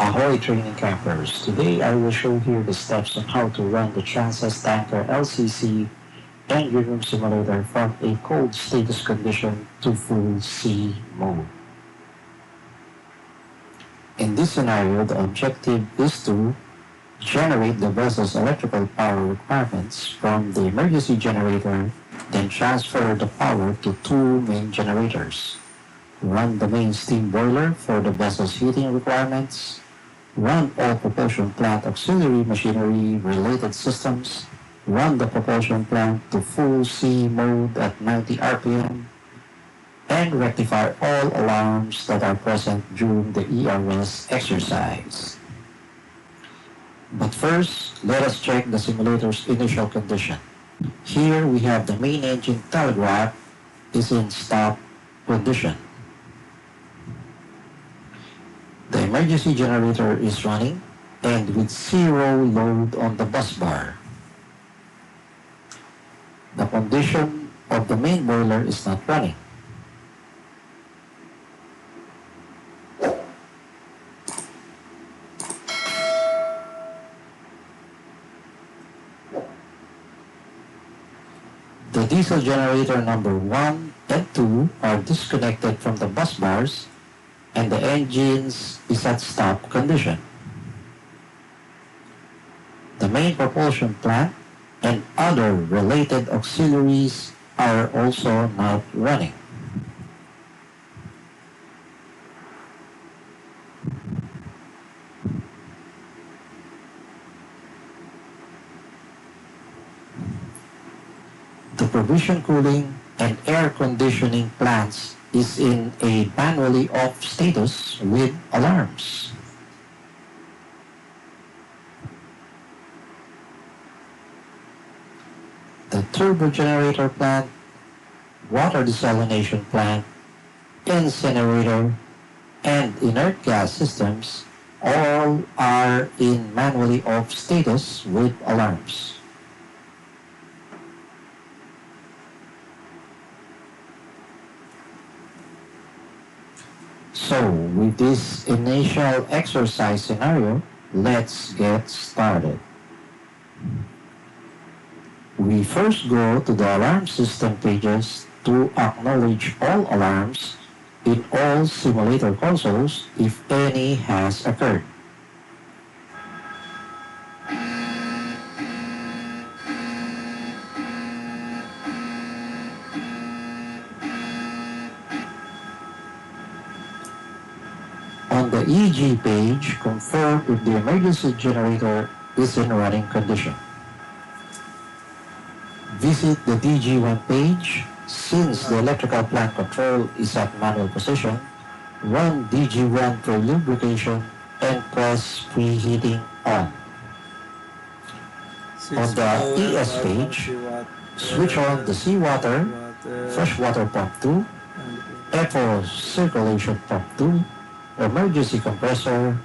Ahoy training campers! Today I will show here the steps on how to run the Transas Tanker LCC engine room simulator from a cold status condition to full sea mode. In this scenario, the objective is to generate the vessel's electrical power requirements from the emergency generator, then transfer the power to two main generators. Run the main steam boiler for the vessel's heating requirements, run all propulsion plant auxiliary machinery related systems, run the propulsion plant to full sea mode at 90 RPM, and rectify all alarms that are present during the ERS exercise. But first, let us check the simulator's initial condition. Here we have the main engine telegraph is in stop condition. The emergency generator is running and with zero load on the bus bar. The condition of the main boiler is not running. The diesel generator number 1 and 2 are disconnected from the bus bars and the engines is at stop condition. The main propulsion plant and other related auxiliaries are also not running. The provision cooling and air conditioning plants is in a manually off status with alarms. The turbo generator plant, water desalination plant, incinerator, and inert gas systems all are in manually off status with alarms. So, with this initial exercise scenario, let's get started. We first go to the alarm system pages to acknowledge all alarms in all simulator consoles if any has occurred. On the EG page, confirm if the emergency generator is in running condition. Visit the DG1 page. Since the electrical plant control is at manual position, run DG1 for lubrication and press preheating on. On the ES page, switch on the seawater, freshwater pump 2, FO circulation pump 2, emergency compressor,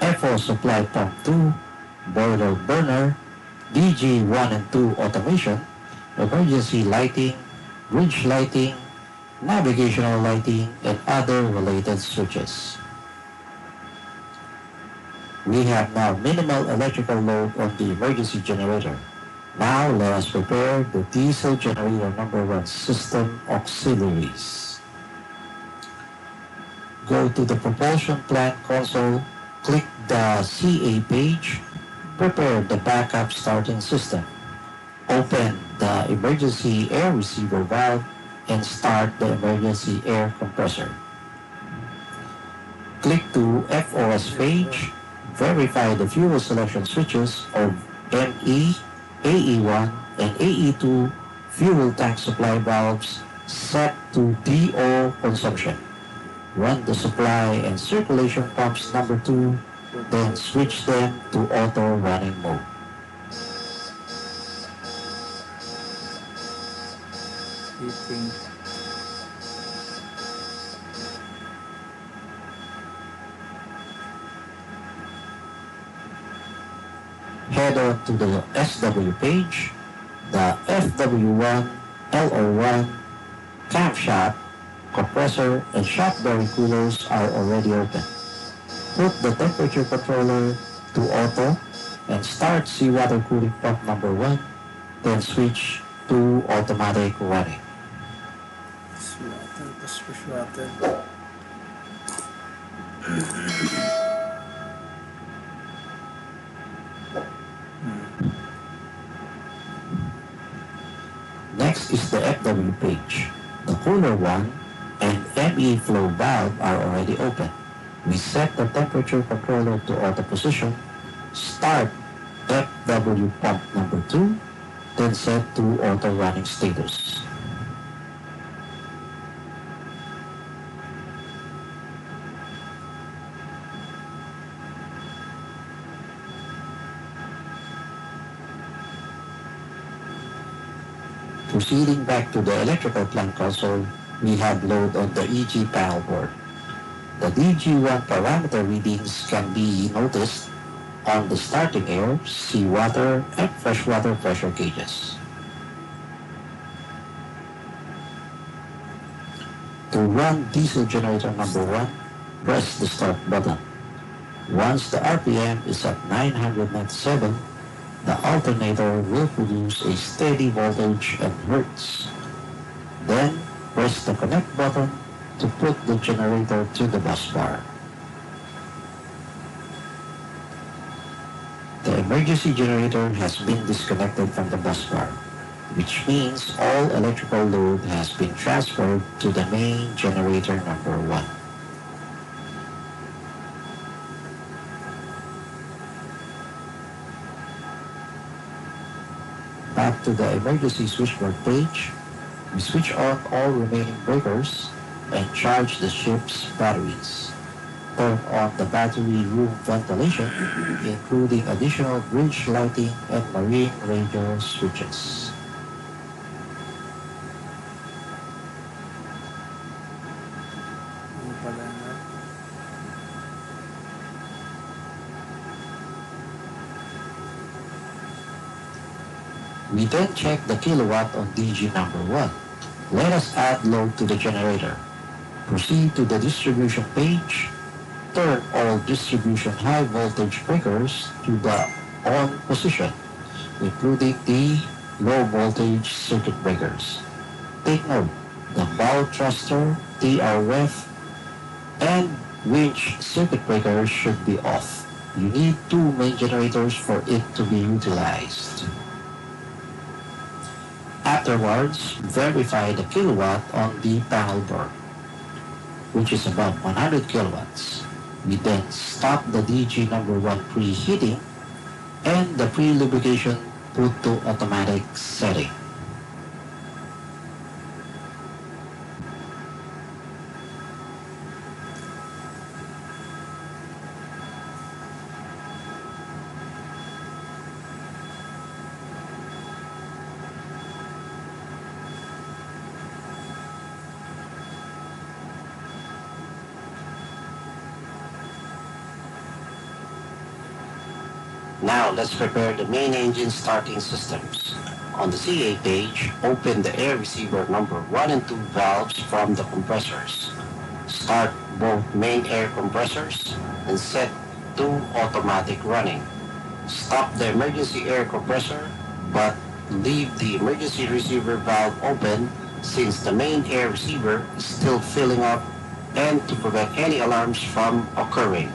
FO supply pump 2, boiler burner, DG1 and 2 automation, emergency lighting, bridge lighting, navigational lighting, and other related switches. We have now minimal electrical load on the emergency generator. Now let us prepare the diesel generator number 1 system auxiliaries. Go to the propulsion plant console, click the CA page, prepare the backup starting system. Open the emergency air receiver valve and start the emergency air compressor. Click to FOS page, verify the fuel selection switches of ME, AE1, and AE2 fuel tank supply valves set to DO consumption. Run the supply and circulation pumps number 2, then switch them to auto running mode. Head on to the SW page, the FW1, LO1, camshaft, compressor, and shaft bearing coolers are already open. Put the temperature controller to auto and start seawater cooling pump number 1, then switch to automatic running. Water, tapos push water. Next is the FW page. The cooler 1 and ME flow valve are already open. We set the temperature controller to auto position, start FW pump number 2, then set to auto running status. Proceeding back to the electrical plant console, we have load on the EG panel board. The DG1 parameter readings can be noticed on the starting air, seawater, and freshwater pressure gauges. To run diesel generator number 1, press the start button. Once the RPM is at 997, the alternator will produce a steady voltage and hertz. Then, press the connect button to put the generator to the bus bar. The emergency generator has been disconnected from the bus bar, which means all electrical load has been transferred to the main generator number 1. Back to the emergency switchboard page, we switch on all remaining breakers and charge the ship's batteries. Turn on the battery room ventilation, including additional bridge lighting and marine radio switches. Ano pala na? We then check the kilowatt on DG number 1. Let us add load to the generator. Proceed to the distribution page. Turn all distribution high voltage breakers to the on position, including the low voltage circuit breakers. Take note, the bow thruster, TRF, and winch circuit breakers should be off. You need 2 main generators for it to be utilized. Afterwards, verify the kilowatt on the panel board, which is about 100 kilowatts. We then stop the DG number 1 preheating and the pre-lubrication put to automatic setting. Now let's prepare the main engine starting systems. On the CA page, open the air receiver number 1 and 2 valves from the compressors. Start both main air compressors and set to automatic running. Stop the emergency air compressor, but leave the emergency receiver valve open since the main air receiver is still filling up and to prevent any alarms from occurring.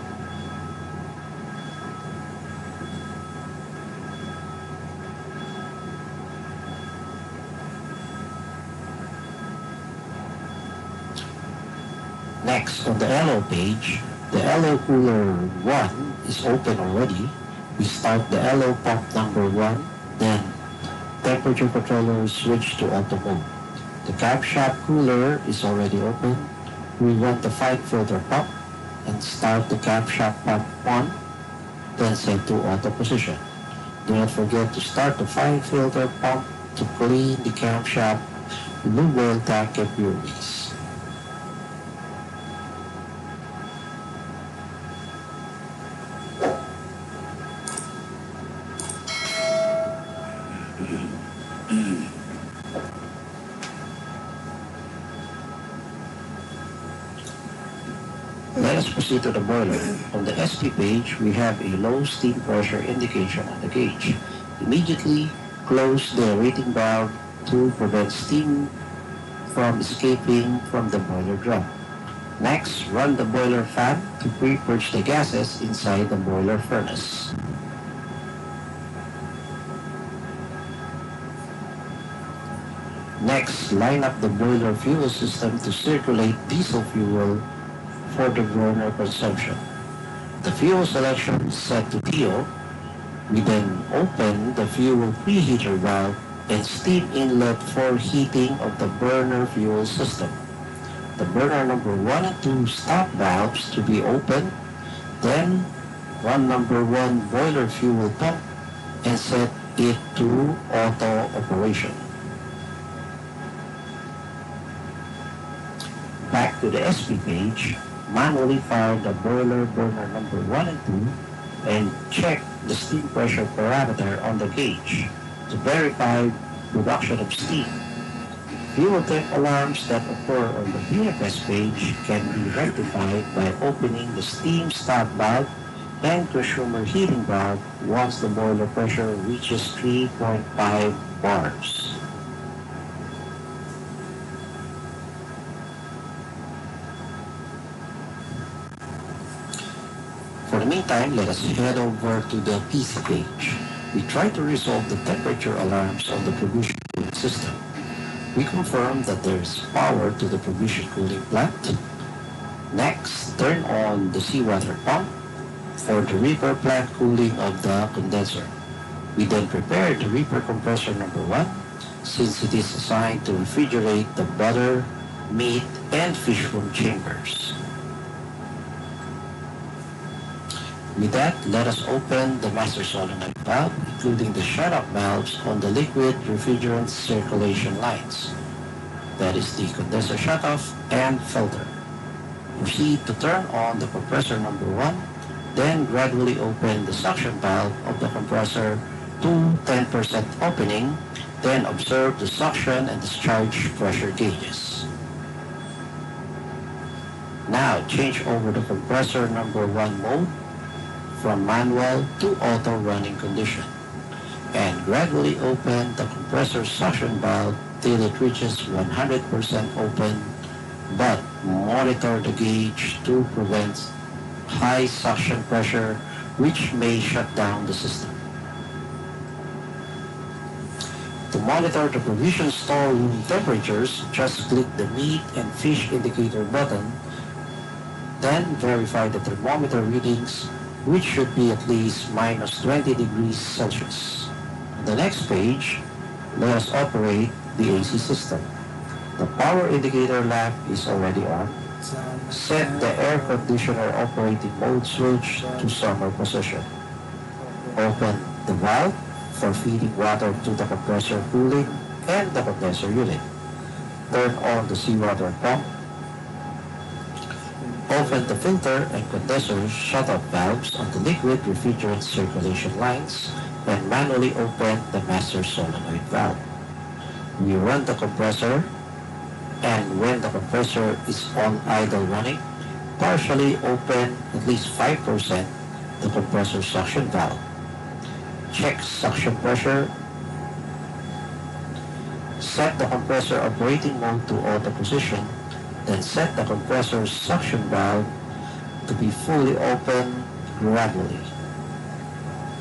Next, on the LO page, the LO cooler 1 is open already. We start the LO pump number 1, then temperature controller switch to auto mode. The camshaft cooler is already open. We run the fine filter pump and start the camshaft pump 1, then set to auto position. Do not forget to start the fine filter pump to clean the camshaft, lube oil tank impurities. Let us proceed to the boiler. On the SP page, we have a low steam pressure indication on the gauge. Immediately close the aerating valve to prevent steam from escaping from the boiler drum. Next, run the boiler fan to pre-purge the gases inside the boiler furnace. Next, line up the boiler fuel system to circulate diesel fuel for the burner consumption. The fuel selection is set to TO. We then open the fuel preheater valve and steam inlet for heating of the burner fuel system. The burner number 1 and 2 stop valves to be opened, then run number 1 boiler fuel pump and set it to auto operation. Back to the SP page, manually fire the boiler burner number 1 and 2 and check the steam pressure parameter on the gauge to verify production of steam. Fuel temp alarms that occur on the BFS page can be rectified by opening the steam stop valve and consumer heating valve once the boiler pressure reaches 3.5 bars. For the meantime, let us head over to the PC page. We try to resolve the temperature alarms on the provision cooling system. We confirm that there is power to the provision cooling plant. Next, turn on the seawater pump for the Reaper plant cooling of the condenser. We then prepare the Reaper compressor number 1 since it is assigned to refrigerate the butter, meat, and fish room chambers. With that, let us open the master solenoid valve, including the shut-off valves on the liquid refrigerant circulation lines. That is the condenser shutoff and filter. Proceed to turn on the compressor number 1, then gradually open the suction valve of the compressor to 10% opening, then observe the suction and discharge pressure gauges. Now change over the compressor number 1 mode from manual to auto running condition and gradually open the compressor suction valve till it reaches 100% open, but monitor the gauge to prevent high suction pressure which may shut down the system. To monitor the provision store room temperatures, just click the meat and fish indicator button, then verify the thermometer readings, which should be at least minus 20 degrees Celsius. On the next page, let us operate the AC system. The power indicator lamp is already on. Set the air conditioner operating mode switch to summer position. Open the valve for feeding water to the compressor cooling and the condenser unit. Turn on the seawater pump. Open the filter and condenser shut-off valves on the liquid refrigerant circulation lines and manually open the master solenoid valve. We run the compressor, and when the compressor is on idle running, partially open at least 5% the compressor suction valve. Check suction pressure. Set the compressor operating mode to auto position, then set the compressor suction valve to be fully open gradually.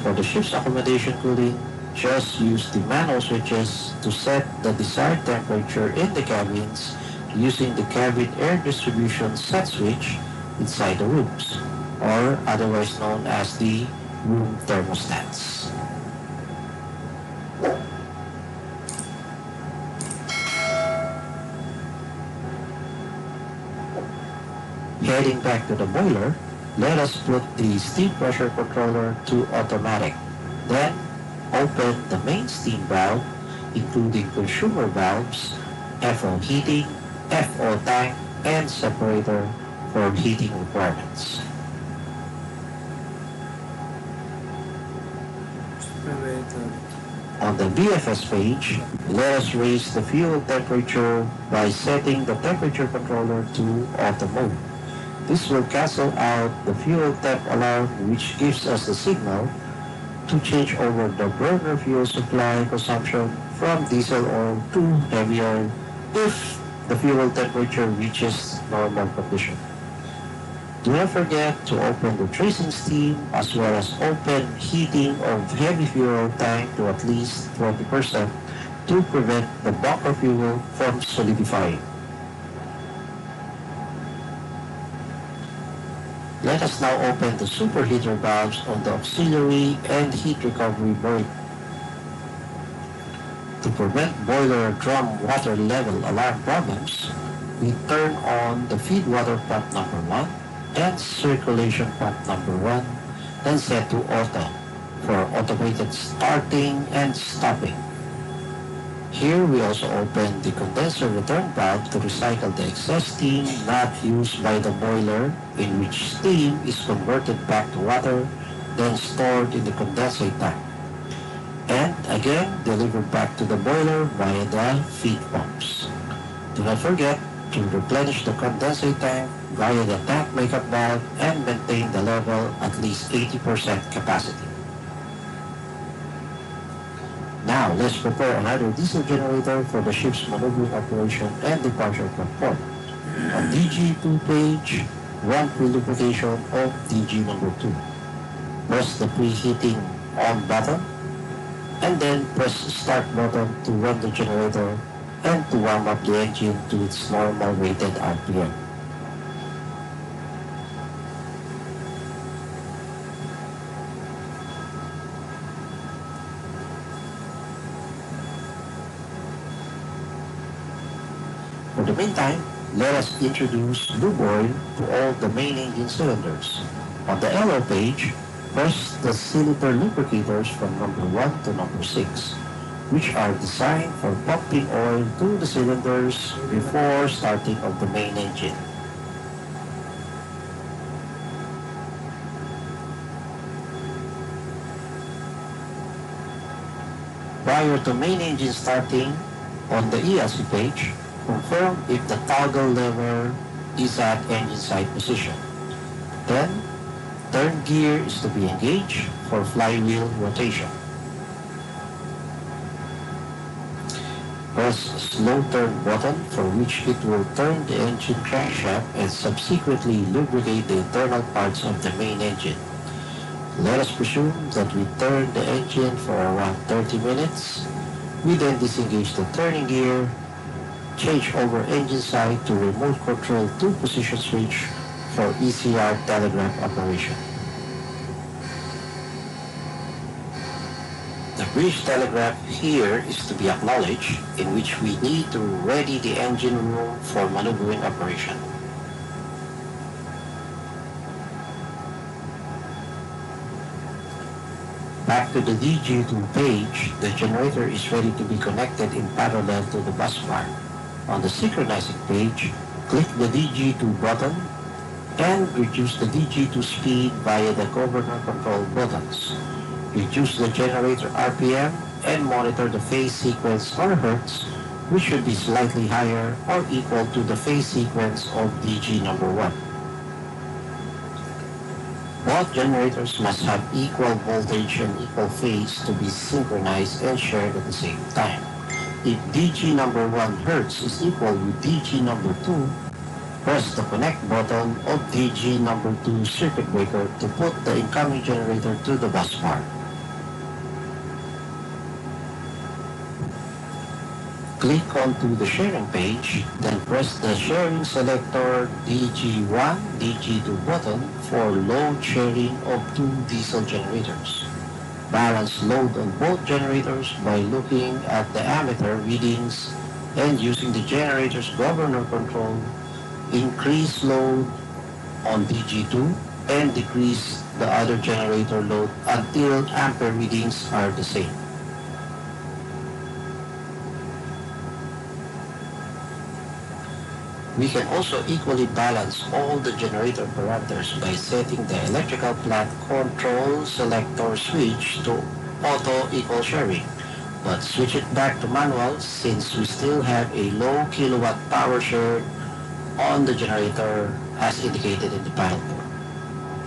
For the ship's accommodation cooling, just use the manual switches to set the desired temperature in the cabins using the cabin air distribution set switch inside the rooms, or otherwise known as the room thermostats. Heading back to the boiler, let us put the steam pressure controller to automatic. Then, open the main steam valve, including consumer valves, FO heating, FO tank, and separator for heating requirements. On the BFS page, let us raise the fuel temperature by setting the temperature controller to auto mode. This will cancel out the fuel temp alarm, which gives us the signal to change over the burner fuel supply consumption from diesel oil to heavy oil if the fuel temperature reaches normal condition. Do not forget to open the tracing steam as well as open heating of heavy fuel tank to at least 20% to prevent the bunker fuel from solidifying. Let us now open the superheater valves on the auxiliary and heat recovery boiler. To prevent boiler drum water level alarm problems, we turn on the feed water pump number 1 and circulation pump number 1 and set to auto for automated starting and stopping. Here we also open the condenser return valve to recycle the excess steam not used by the boiler, in which steam is converted back to water, then stored in the condensate tank, and again delivered back to the boiler via the feed pumps. Do not forget to replenish the condensate tank via the tank makeup valve and maintain the level at least 80% capacity. Now, let's prepare another diesel generator for the ship's maneuvering operation and departure from port. On DG2 page, run pre-lubrication of DG number 2. Press the preheating on button, and then press start button to run the generator and to warm up the engine to its normal rated RPM. For the meantime, let us introduce lube oil to all the main engine cylinders. On the LO page, press the cylinder lubricators from number 1 to number 6, which are designed for pumping oil to the cylinders before starting of the main engine. Prior to main engine starting, on the ESC page, confirm if the toggle lever is at engine side position. Then, turn gear is to be engaged for flywheel rotation. Press slow turn button for which it will turn the engine crankshaft and subsequently lubricate the internal parts of the main engine. Let us presume that we turn the engine for around 30 minutes. We then disengage the turning gear, change over engine side to remote control 2 position switch for ECR telegraph operation. The bridge telegraph here is to be acknowledged, in which we need to ready the engine room for maneuvering operation. Back to the DG2 page, the generator is ready to be connected in parallel to the bus bar. On the synchronizing page, click the DG2 button and reduce the DG2 speed via the governor control buttons. Reduce the generator RPM and monitor the phase sequence or hertz, which should be slightly higher or equal to the phase sequence of DG number 1. Both generators must have equal voltage and equal phase to be synchronized and shared at the same time. If DG number 1 hertz is equal with DG number 2, press the connect button of DG number 2 circuit breaker to put the incoming generator to the bus bar. Click onto the sharing page, then press the sharing selector DG1, DG2 button for load sharing of 2 diesel generators. Balance load on both generators by looking at the ammeter readings and using the generator's governor control. Increase load on DG2 and decrease the other generator load until ampere readings are the same. We can also equally balance all the generator parameters by setting the electrical plant control selector switch to auto equal sharing, but switch it back to manual since we still have a low kilowatt power shared on the generator as indicated in the pilot board.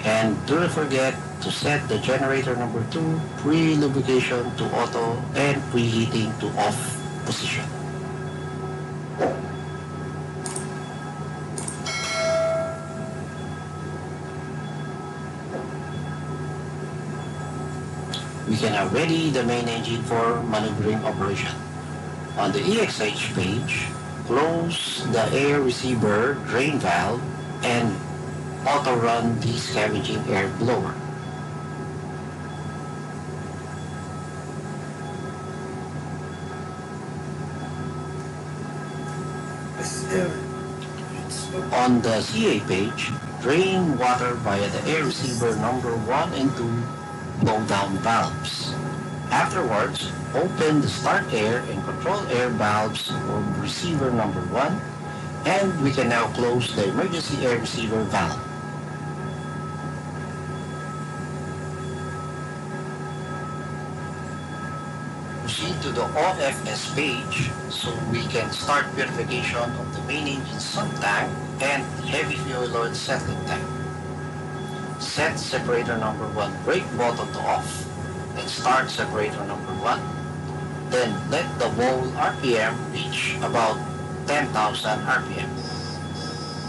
And do not forget to set the generator number 2 pre-lubrication to auto and preheating to off position. We can now ready the main engine for maneuvering operation. On the EXH page, close the air receiver drain valve and auto-run the scavenging air blower. On the CA page, drain water via the air receiver number 1 and 2 blow-down valves. Afterwards, open the start air and control air valves for receiver number 1, and we can now close the emergency air receiver valve. Proceed to the OFS page so we can start purification of the main engine sump tank and heavy fuel oil settling tank. Set separator number 1 brake button to off and start separator number 1. Then let the whole RPM reach about 10,000 RPM.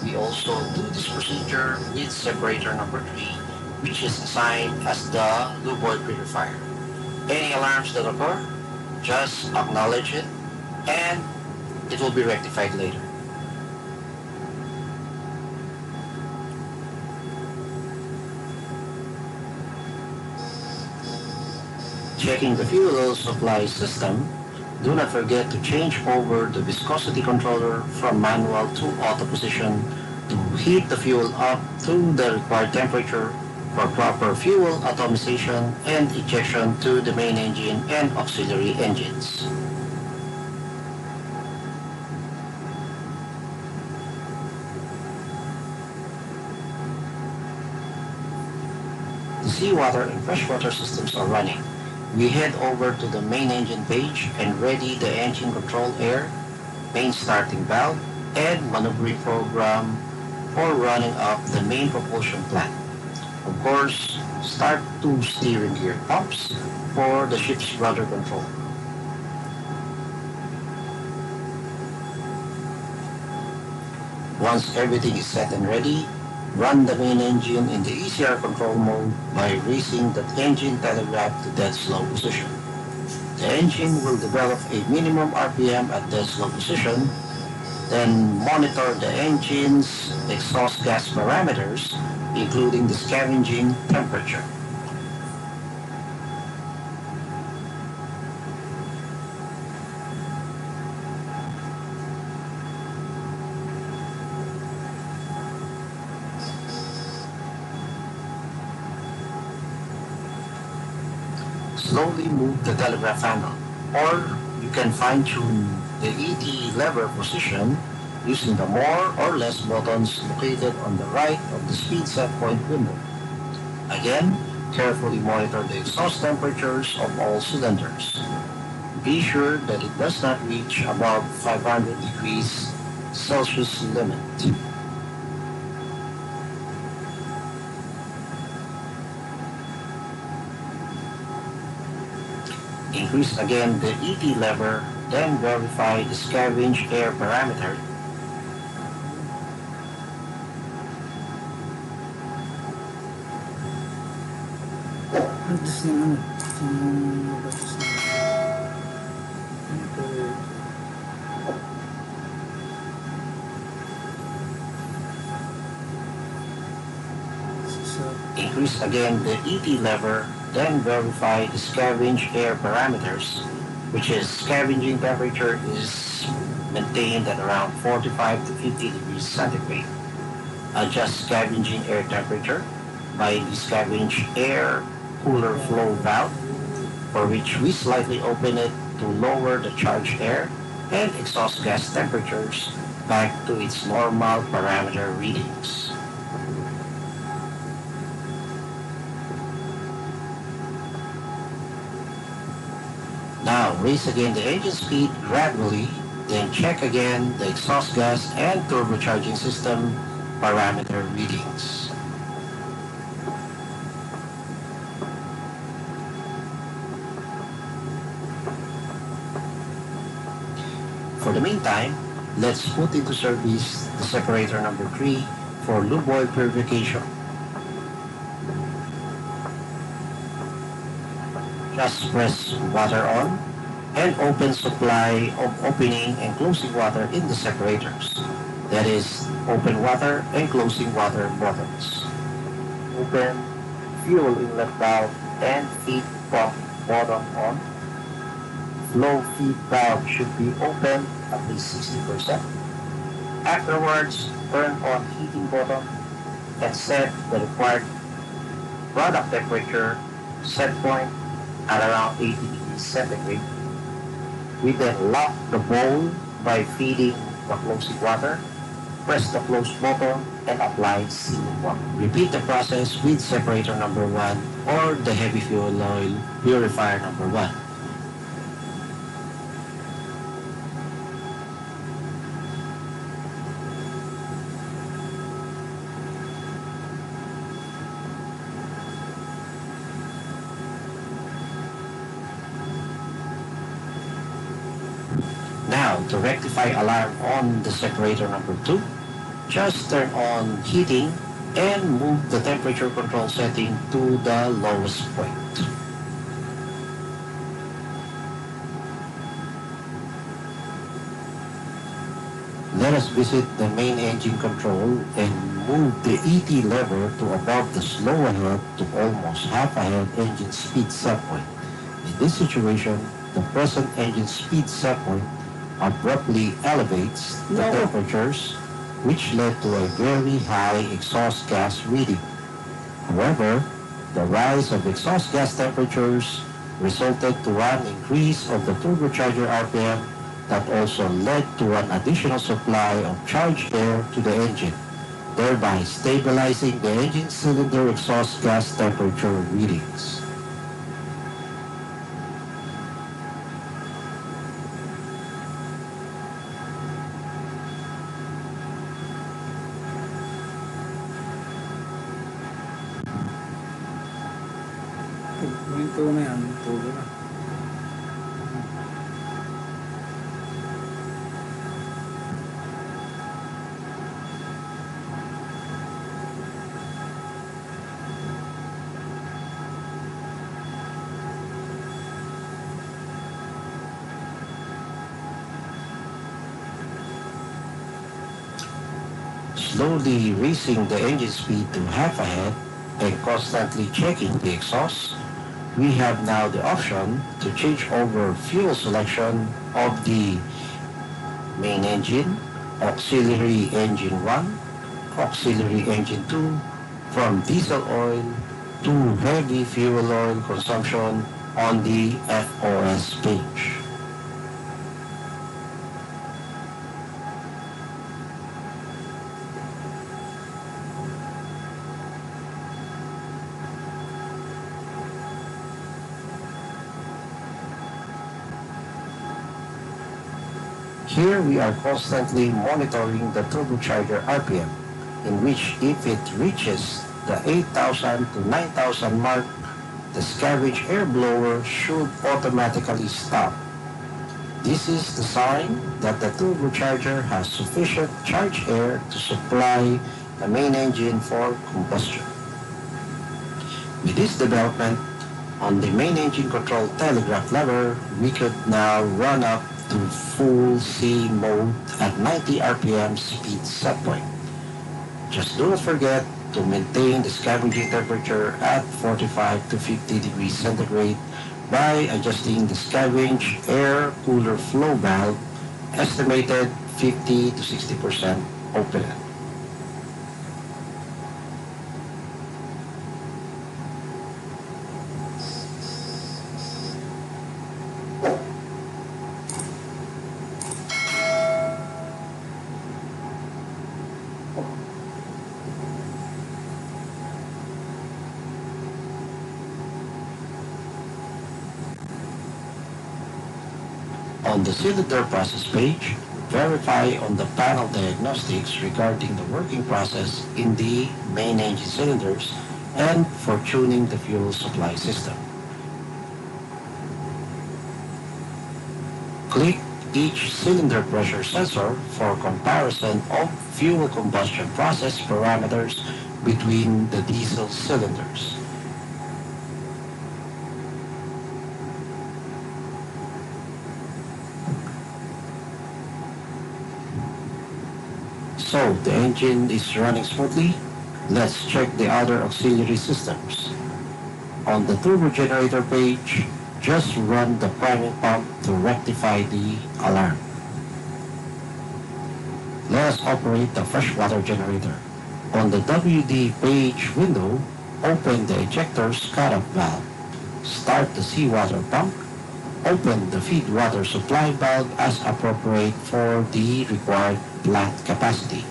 We also do this procedure with separator number 3, which is assigned as the lube oil purifier. Any alarms that occur, just acknowledge it and it will be rectified later. Checking the fuel oil supply system, do not forget to change over the viscosity controller from manual to auto position to heat the fuel up to the required temperature for proper fuel atomization and ejection to the main engine and auxiliary engines. The seawater and freshwater systems are running. We head over to the main engine page and ready the engine control air, main starting valve, and maneuvering program for running up the main propulsion plant. Of course, start 2 steering gear pumps for the ship's rudder control. Once everything is set and ready, run the main engine in the ECR control mode by raising the engine telegraph to dead slow position. The engine will develop a minimum RPM at dead slow position, then monitor the engine's exhaust gas parameters, including the scavenging temperature. Slowly move the telegraph handle, or you can fine-tune the ET lever position using the more or less buttons located on the right of the speed set point window. Again, carefully monitor the exhaust temperatures of all cylinders. Be sure that it does not reach above 500 degrees Celsius limit. Increase again the ET lever, then verify the scavenge air parameter. Increase again the ET lever, then verify the scavenge air parameters, which is scavenging temperature is maintained at around 45 to 50 degrees centigrade. Adjust scavenging air temperature by the scavenge air cooler flow valve, for which we slightly open it to lower the charged air and exhaust gas temperatures back to its normal parameter readings. Now, raise again the engine speed gradually, then check again the exhaust gas and turbocharging system parameter readings. For the meantime, let's put into service the separator number 3 for lube oil purification. Just press water on and open supply of opening and closing water in the separators. That is, open water and closing water buttons. Open fuel inlet valve and feed pump bottom on. Flow feed valve should be open at least 60%. Afterwards, turn on heating button and set the required product temperature set point at around 80 degrees centigrade. We then lock the bowl by feeding the closing water, press the close button, and apply sealing water. Repeat the process with separator number 1 or the heavy fuel oil purifier number 1. Now, to rectify alarm on the separator number 2, just turn on heating and move the temperature control setting to the lowest point. Let us visit the main engine control and move the ET lever to above the slow ahead to almost half ahead engine speed set point. In this situation, the present engine speed set point abruptly elevates the temperatures, which led to a very high exhaust gas reading. However, the rise of exhaust gas temperatures resulted to an increase of the turbocharger RPM that also led to an additional supply of charged air to the engine, thereby stabilizing the engine cylinder exhaust gas temperature readings. Ito na yan, tulo na. Slowly raising the engine speed to half ahead and constantly checking the exhaust, we have now the option to change over fuel selection of the main engine, auxiliary engine 1, auxiliary engine 2, from diesel oil to heavy fuel oil consumption on the FOS page. Here we are constantly monitoring the turbocharger RPM, in which if it reaches the 8,000 to 9,000 mark, the scavenge air blower should automatically stop. This is the sign that the turbocharger has sufficient charged air to supply the main engine for combustion. With this development, on the main engine control telegraph lever, we could now run up to full C mode at 90 RPM speed set point. Just do not forget to maintain the scavenging temperature at 45 to 50 degrees centigrade by adjusting the scavenge air cooler flow valve, estimated 50 to 60% open. On the cylinder process page, Verify on the panel diagnostics regarding the working process in the main engine cylinders and for tuning the fuel supply system. Click each cylinder pressure sensor for comparison of fuel combustion process parameters between the diesel cylinders. So the engine is running smoothly. Let's check the other auxiliary systems. On the turbo generator page, just run the priming pump to rectify the alarm. Let us operate the freshwater generator. On the WD page window, open the ejector's cutoff valve. Start the seawater pump. Open the feed water supply valve as appropriate for the required plant capacity.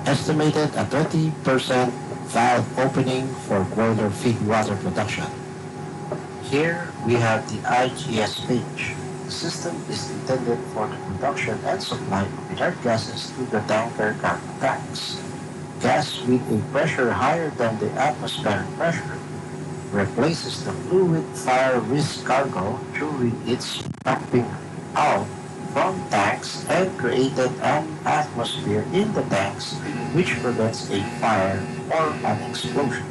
Estimated at 20% valve opening for boiler feed water production. Here we have the IGS page. The system is intended for the production and supply of inert gases to the tanker cargo tanks. Gas with a pressure higher than the atmospheric pressure replaces the fluid fire risk cargo during its pumping out from tanks and created an atmosphere in the tanks which prevents a fire or an explosion.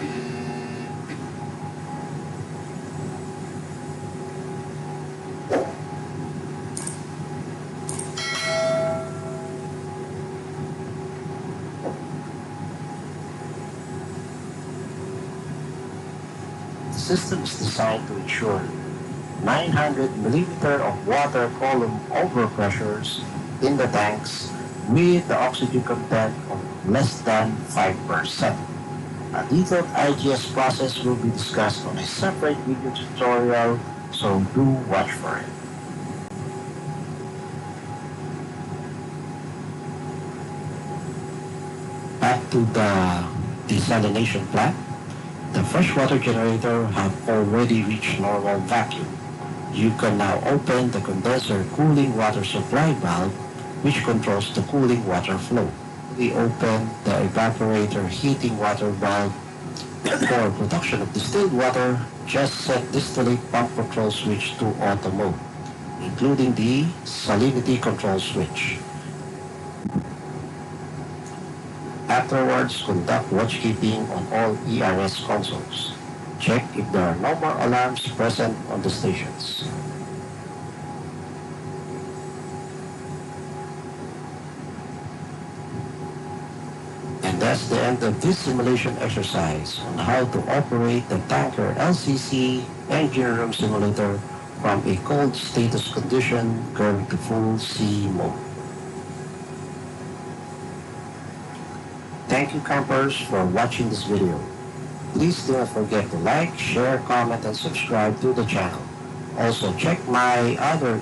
The system is designed to ensure 900 mm of water column overpressures in the tanks with the oxygen content of less than 5%. A detailed IGS process will be discussed on a separate video tutorial, so do watch for it. Back to the desalination plant. The freshwater generator have already reached normal vacuum. You can now open the condenser cooling water supply valve, which controls the cooling water flow. We open the evaporator heating water valve. For production of distilled water, just set distillate pump control switch to auto mode, including the salinity control switch. Afterwards, conduct watchkeeping on all ERS consoles. Check if there are no more alarms present on the stations. And that's the end of this simulation exercise on how to operate the tanker LCC engine room simulator from a cold status condition going to full sea mode. Thank you, campers, for watching this video. Please do not forget to like, share, comment, and subscribe to the channel. Also, check my other